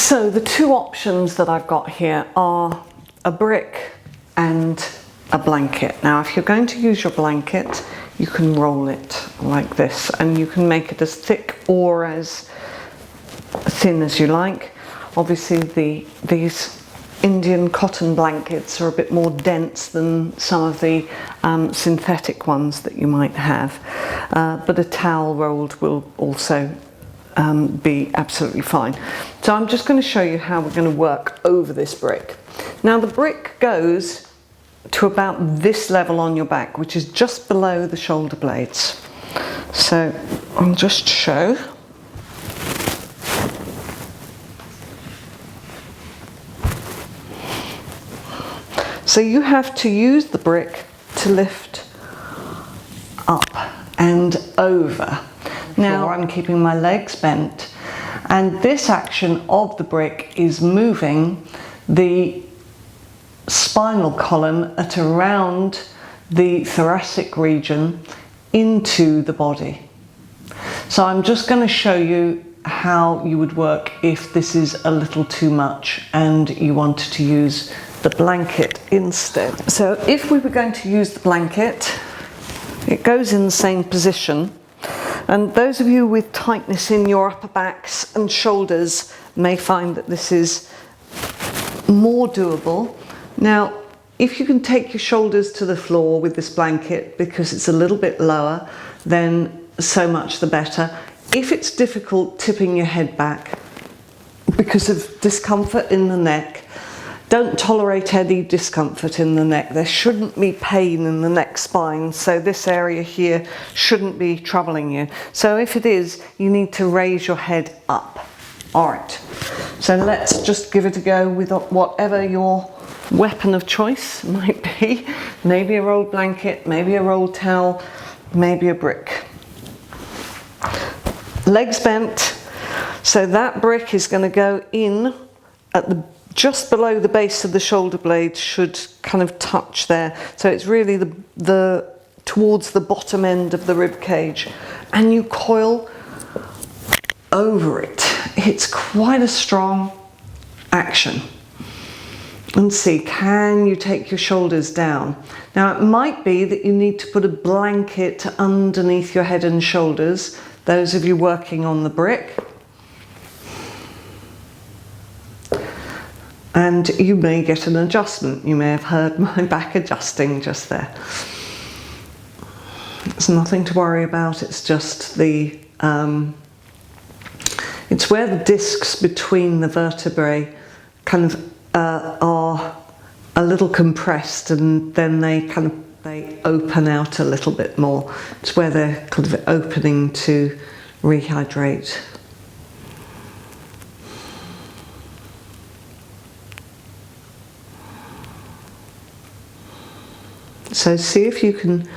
So the two options that I've got here are a brick and a blanket. Now if you're going to use your blanket, you can roll it like this, and you can make it as thick or as thin as you like. Obviously these Indian cotton blankets are a bit more dense than some of the synthetic ones that you might have, but a towel rolled will also be absolutely fine. So I'm just going to show you how we're going to work over this brick. Now the brick goes to about this level on your back, which is just below the shoulder blades. So I'll just show. So you have to use the brick to lift up and over. Now I'm keeping my legs bent, and this action of the brick is moving the spinal column at around the thoracic region into the body. So I'm just going to show you how you would work if this is a little too much and you wanted to use the blanket instead. So if we were going to use the blanket, it goes in the same position, and those of you with tightness in your upper backs and shoulders may find that this is more doable. Now if you can take your shoulders to the floor with this blanket because it's a little bit lower, then so much the better. If it's difficult tipping your head back because of discomfort in the neck, don't tolerate any discomfort in the neck. There shouldn't be pain in the neck spine, so this area here shouldn't be troubling you. So if it is, you need to raise your head up. All right, so let's just give it a go with whatever your weapon of choice might be. Maybe a rolled blanket, maybe a rolled towel, maybe a brick. Legs bent, so that brick is going to go in at the just below the base of the shoulder blade, should kind of touch there. So it's really the towards the bottom end of the rib cage, and you coil over it. It's quite a strong action. And see, can you take your shoulders down? Now it might be that you need to put a blanket underneath your head and shoulders, those of you working on the brick. And you may get an adjustment. You may have heard my back adjusting just there. It's nothing to worry about. It's just the, it's where the discs between the vertebrae kind of are a little compressed, and then they open out a little bit more. It's where they're kind of opening to rehydrate. So see if you can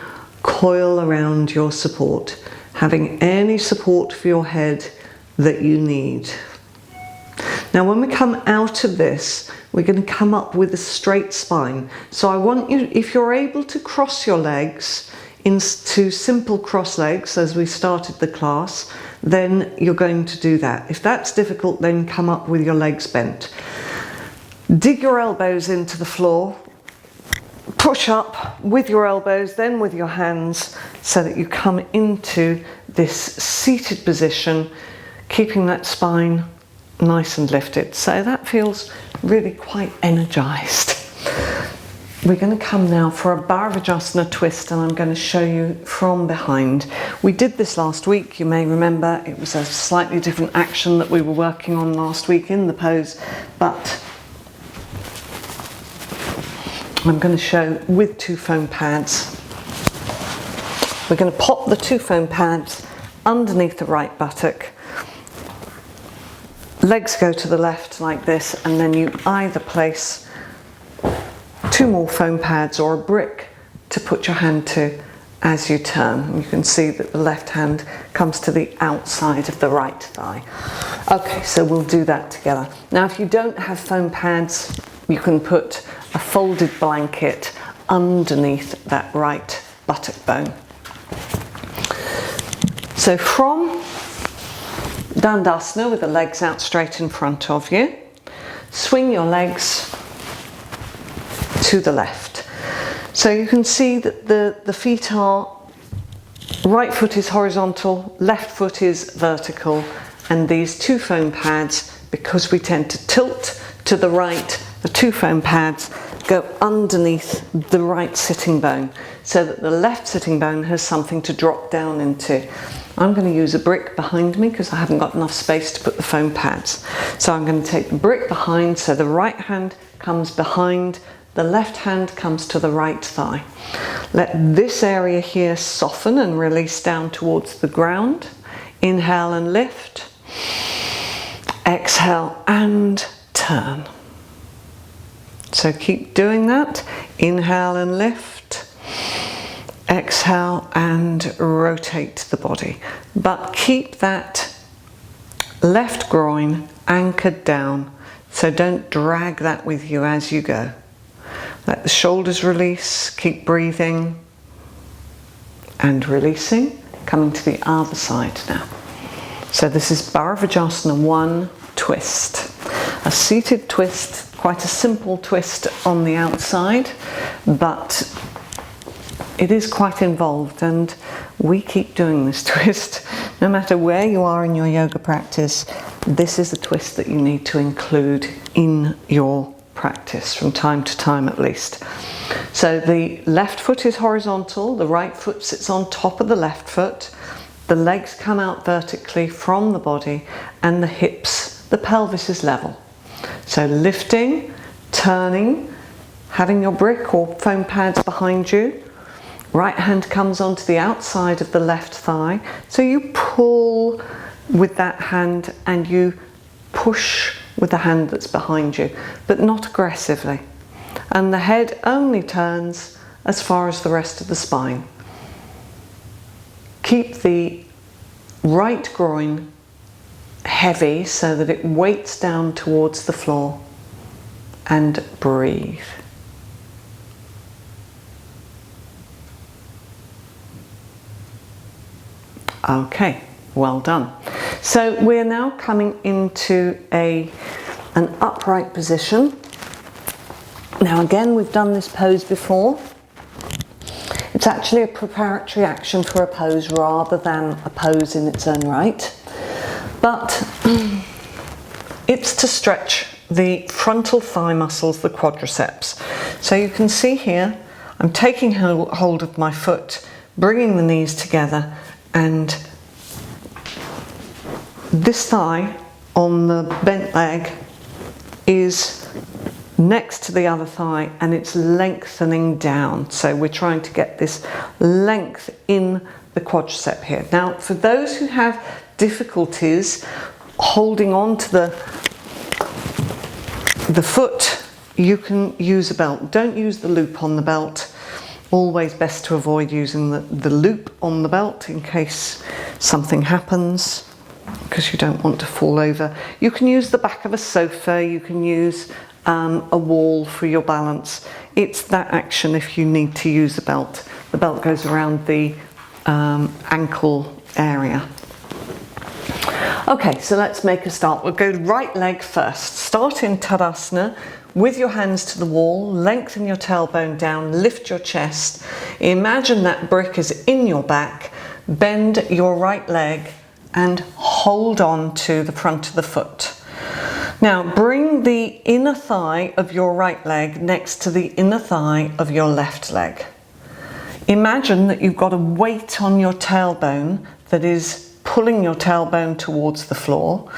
coil around your support, having any support for your head that you need. Now when we come out of this, we're going to come up with a straight spine. So I want you, if you're able to cross your legs into simple cross legs as we started the class, then you're going to do that. If that's difficult, then come up with your legs bent. Dig your elbows into the floor. Push up with your elbows, then with your hands, so that you come into this seated position, keeping that spine nice and lifted. So that feels really quite energized. We're going to come now for a Bharadvajasana twist, and I'm going to show you from behind. We did this last week, you may remember. It was a slightly different action that we were working on last week in the pose, but I'm going to show with two foam pads. We're going to pop the two foam pads underneath the right buttock. Legs go to the left like this, and then you either place two more foam pads or a brick to put your hand to as you turn. You can see that the left hand comes to the outside of the right thigh. Okay, so we'll do that together. Now if you don't have foam pads, you can put a folded blanket underneath that right buttock bone. So from Dandasana with the legs out straight in front of you. Swing your legs to the left. So you can see that the feet are, right foot is horizontal, left foot is vertical, and these two foam pads, because we tend to tilt to the right, the two foam pads go underneath the right sitting bone so that the left sitting bone has something to drop down into. I'm going to use a brick behind me because I haven't got enough space to put the foam pads. So I'm going to take the brick behind, so the right hand comes behind, the left hand comes to the right thigh. Let this area here soften and release down towards the ground. Inhale and lift. Exhale and turn. So keep doing that. Inhale and lift. Exhale and rotate the body. But keep that left groin anchored down. So don't drag that with you as you go. Let the shoulders release. Keep breathing. And releasing. Coming to the other side now. So this is Bharadvajasana 1 twist. A seated twist, quite a simple twist on the outside, but it is quite involved, and we keep doing this twist. No matter where you are in your yoga practice, this is a twist that you need to include in your practice from time to time at least. So the left foot is horizontal, the right foot sits on top of the left foot. The legs come out vertically from the body and the hips, the pelvis is level. So lifting, turning, having your brick or foam pads behind you. Right hand comes onto the outside of the left thigh. So you pull with that hand and you push with the hand that's behind you, but not aggressively. And the head only turns as far as the rest of the spine. Keep the right groin heavy so that it weights down towards the floor, and breathe. Okay, well done. So we're now coming into an upright position. Now again, we've done this pose before. It's actually a preparatory action for a pose rather than a pose in its own right. But it's to stretch the frontal thigh muscles, the quadriceps. So you can see here, I'm taking hold of my foot, bringing the knees together, and this thigh on the bent leg is next to the other thigh and it's lengthening down. So we're trying to get this length in the quadricep here. Now, for those who have difficulties holding on to the foot, you can use a belt. Don't use the loop on the belt. Always best to avoid using the loop on the belt in case something happens, because you don't want to fall over. You can use the back of a sofa, you can use a wall for your balance. It's that action if you need to use the belt. The belt goes around the ankle area. Okay, so let's make a start. We'll go right leg first. Start in Tadasana with your hands to the wall, lengthen your tailbone down, lift your chest. Imagine that brick is in your back, bend your right leg and hold on to the front of the foot. Now bring the inner thigh of your right leg next to the inner thigh of your left leg. Imagine that you've got a weight on your tailbone that is pulling your tailbone towards the floor.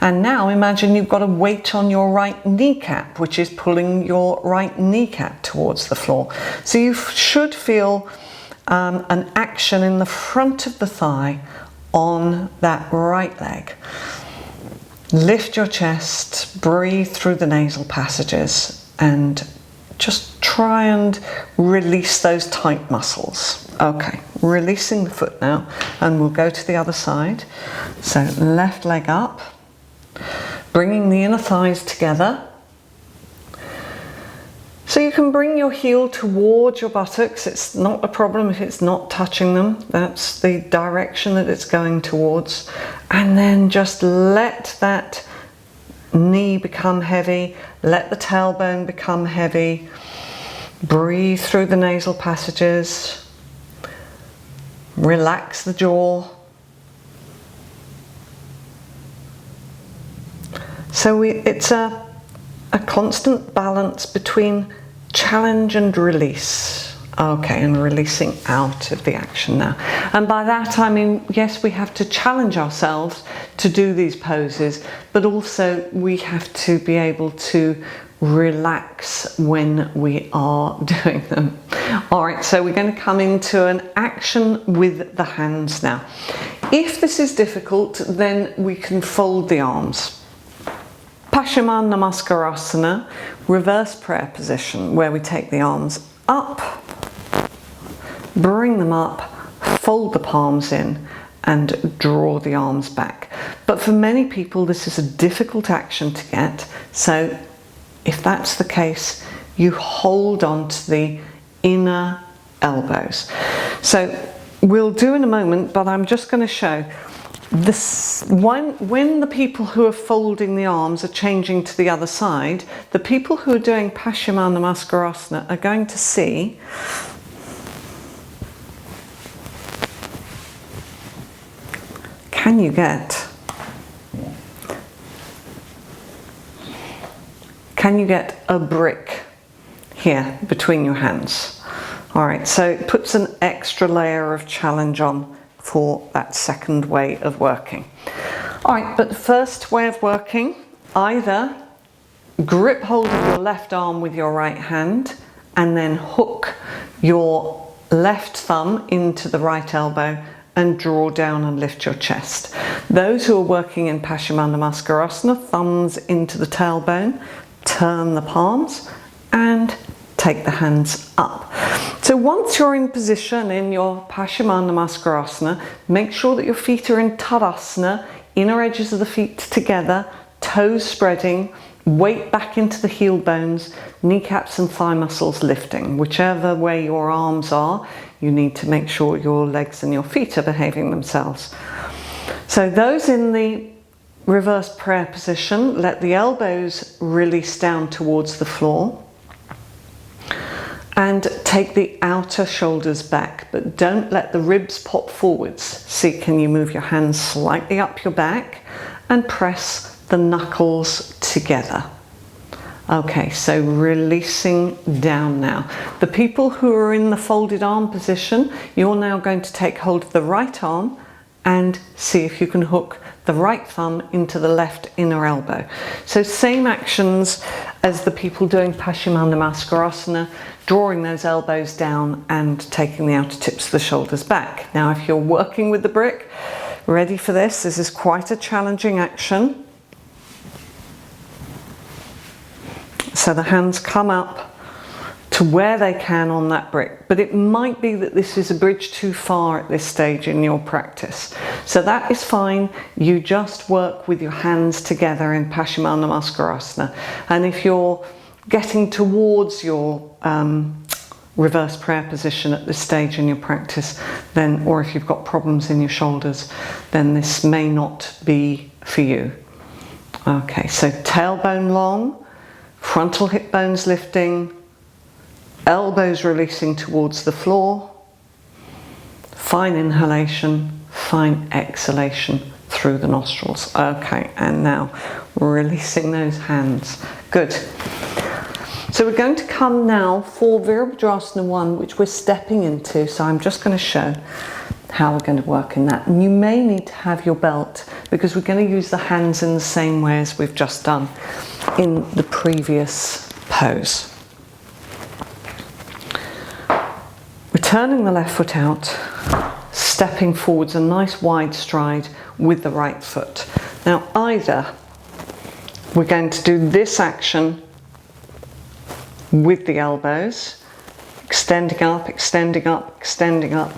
And now imagine you've got a weight on your right kneecap, which is pulling your right kneecap towards the floor. So you should feel an action in the front of the thigh on that right leg. Lift your chest, breathe through the nasal passages, and just try and release those tight muscles. Okay, releasing the foot now, and we'll go to the other side. So left leg up, bringing the inner thighs together. So you can bring your heel towards your buttocks. It's not a problem if it's not touching them. That's the direction that it's going towards. And then just let that knee become heavy. Let the tailbone become heavy. Breathe through the nasal passages. Relax the jaw. So it's a constant balance between challenge and release. Okay, and releasing out of the action now. And by that I mean, yes, we have to challenge ourselves to do these poses, but also we have to be able to relax when we are doing them. All right, so we're going to come into an action with the hands now. If this is difficult, then we can fold the arms. Paschimottanasana, reverse prayer position, where we take the arms up, bring them up, fold the palms in, and draw the arms back. But for many people, this is a difficult action to get. So if that's the case, you hold on to the inner elbows. So we'll do in a moment, but I'm just going to show this. When the people who are folding the arms are changing to the other side, the people who are doing Paschimottanasana are going to see can you get a brick here between your hands? All right, so it puts an extra layer of challenge on for that second way of working. All right, but the first way of working, either grip hold of your left arm with your right hand and then hook your left thumb into the right elbow and draw down and lift your chest. Those who are working in Paschimottanasana, thumbs into the tailbone, turn the palms and take the hands up. So once you're in position in your Paschimottanasana, make sure that your feet are in Tadasana, inner edges of the feet together, toes spreading, weight back into the heel bones, kneecaps and thigh muscles lifting. Whichever way your arms are, you need to make sure your legs and your feet are behaving themselves. So those in the reverse prayer position, let the elbows release down towards the floor. And take the outer shoulders back, but don't let the ribs pop forwards. See, can you move your hands slightly up your back and press the knuckles together? Okay, so releasing down now. The people who are in the folded arm position, you're now going to take hold of the right arm and see if you can hook the right thumb into the left inner elbow. So same actions as the people doing Paschimottanasana, drawing those elbows down and taking the outer tips of the shoulders back. Now if you're working with the brick, ready for this, this is quite a challenging action. So the hands come up to where they can on that brick, but it might be that this is a bridge too far at this stage in your practice. So that is fine, you just work with your hands together in Paschimottanasana. And if you're getting towards your reverse prayer position at this stage in your practice, then, or if you've got problems in your shoulders, then this may not be for you. Okay, so tailbone long, frontal hip bones lifting, elbows releasing towards the floor, fine inhalation, fine exhalation through the nostrils. Okay, and now releasing those hands. Good. So we're going to come now for Bharadvajasana 1, which we're stepping into. So I'm just going to show how we're going to work in that. And you may need to have your belt because we're going to use the hands in the same way as we've just done in the previous pose. We're turning the left foot out, stepping forwards, a nice wide stride with the right foot. Now either we're going to do this action with the elbows, extending up, extending up, extending up,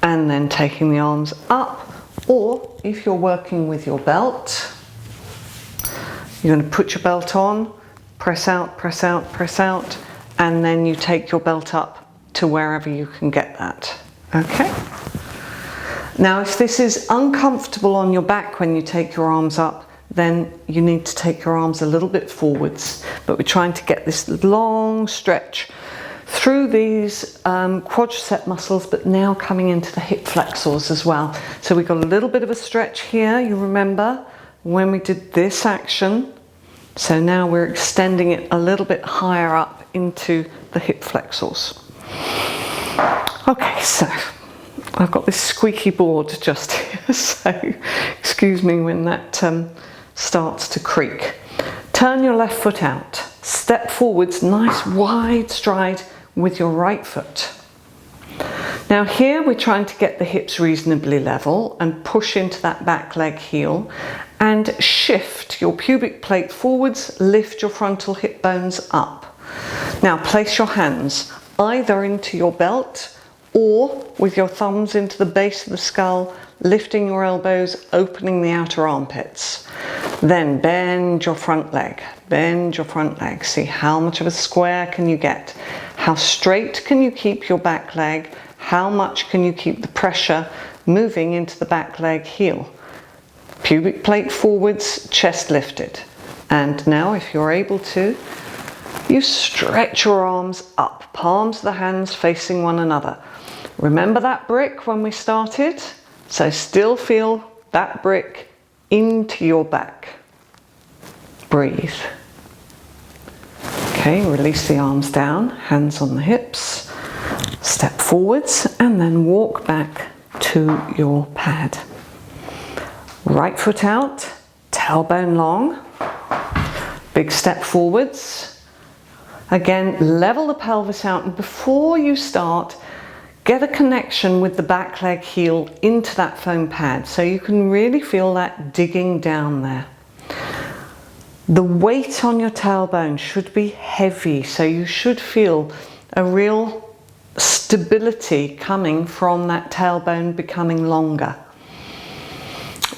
and then taking the arms up, or if you're working with your belt, you're going to put your belt on, press out, press out, press out, and then you take your belt up to wherever you can get that. Okay? Now, if this is uncomfortable on your back when you take your arms up, then you need to take your arms a little bit forwards. But we're trying to get this long stretch through these quadricep muscles, but now coming into the hip flexors as well. So we've got a little bit of a stretch here, you remember, when we did this action. So now we're extending it a little bit higher up into the hip flexors. Okay, so I've got this squeaky board just here, so excuse me when that starts to creak. Turn your left foot out, step forwards, nice wide stride with your right foot. Now here we're trying to get the hips reasonably level and push into that back leg heel and shift your pubic plate forwards, lift your frontal hip bones up. Now place your hands either into your belt or with your thumbs into the base of the skull, lifting your elbows, opening the outer armpits. Then bend your front leg, bend your front leg. See how much of a square can you get? How straight can you keep your back leg? How much can you keep the pressure moving into the back leg heel? Pubic plate forwards, chest lifted. And now if you're able to, you stretch your arms up, palms of the hands facing one another. Remember that brick when we started? So still feel that brick into your back. Breathe. Okay, release the arms down, hands on the hips, step forwards and then walk back to your pad. Right foot out, tailbone long, big step forwards. Again, level the pelvis out, and before you start, get a connection with the back leg heel into that foam pad so you can really feel that digging down there. The weight on your tailbone should be heavy, so you should feel a real stability coming from that tailbone becoming longer.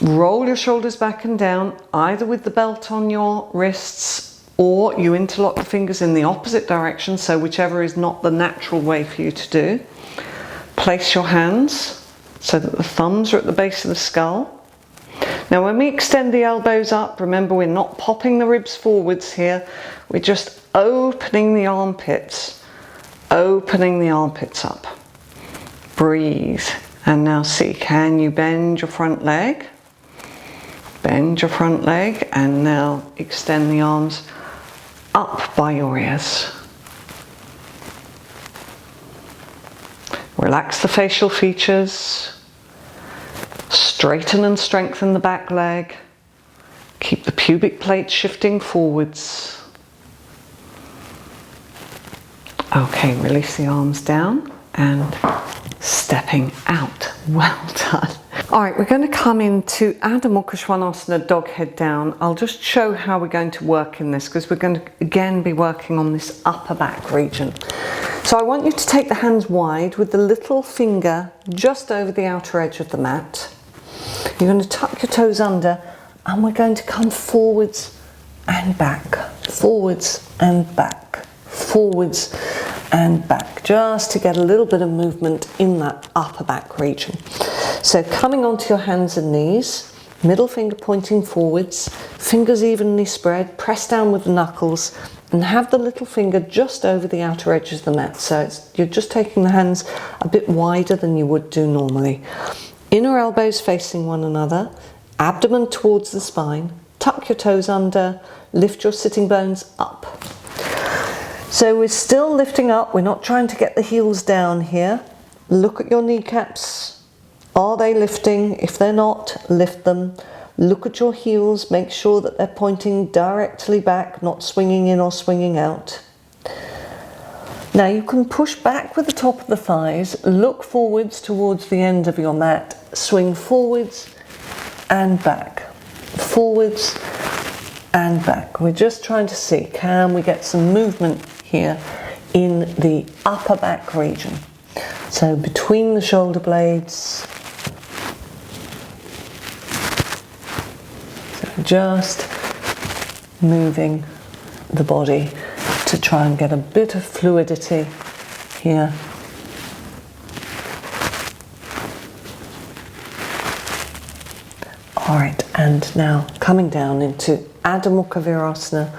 Roll your shoulders back and down, either with the belt on your wrists or you interlock the fingers in the opposite direction, so whichever is not the natural way for you to do. Place your hands so that the thumbs are at the base of the skull. Now when we extend the elbows up, remember we're not popping the ribs forwards here, we're just opening the armpits up. Breathe. And now see, can you bend your front leg? Bend your front leg and now extend the arms up by your ears. Relax the facial features. Straighten and strengthen the back leg. Keep the pubic plate shifting forwards. Okay, release the arms down and stepping out. Well done. All right, we're going to come into Adho Mukha Svanasana, dog head down. I'll just show how we're going to work in this because we're going to again be working on this upper back region. So I want you to take the hands wide with the little finger just over the outer edge of the mat. You're going to tuck your toes under and we're going to come forwards and back, forwards and back, forwards and back, just to get a little bit of movement in that upper back region. So coming onto your hands and knees, middle finger pointing forwards, fingers evenly spread, press down with the knuckles and have the little finger just over the outer edges of the mat. So you're just taking the hands a bit wider than you would do normally. Inner elbows facing one another, abdomen towards the spine, tuck your toes under, lift your sitting bones up. So we're still lifting up, we're not trying to get the heels down here. Look at your kneecaps. Are they lifting? If they're not, lift them. Look at your heels, make sure that they're pointing directly back, not swinging in or swinging out. Now you can push back with the top of the thighs, look forwards towards the end of your mat, swing forwards and back, forwards and back. We're just trying to see, can we get some movement here in the upper back region? So between the shoulder blades, so just moving the body to to try and get a bit of fluidity here. Alright, and now coming down into Adho Mukha Virasana.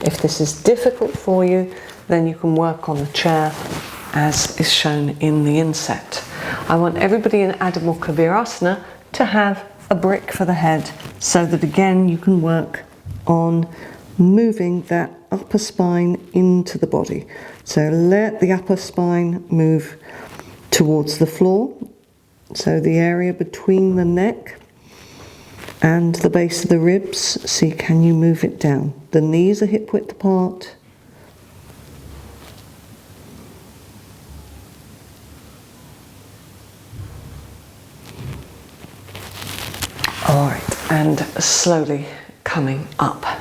If this is difficult for you, then you can work on the chair as is shown in the inset. I want everybody in Adho Mukha Virasana to have a brick for the head, so that again you can work on moving that upper spine into the body. So let the upper spine move towards the floor, so the area between the neck and the base of the ribs. See, can you move it down? The knees are hip width apart. Alright, and slowly coming up.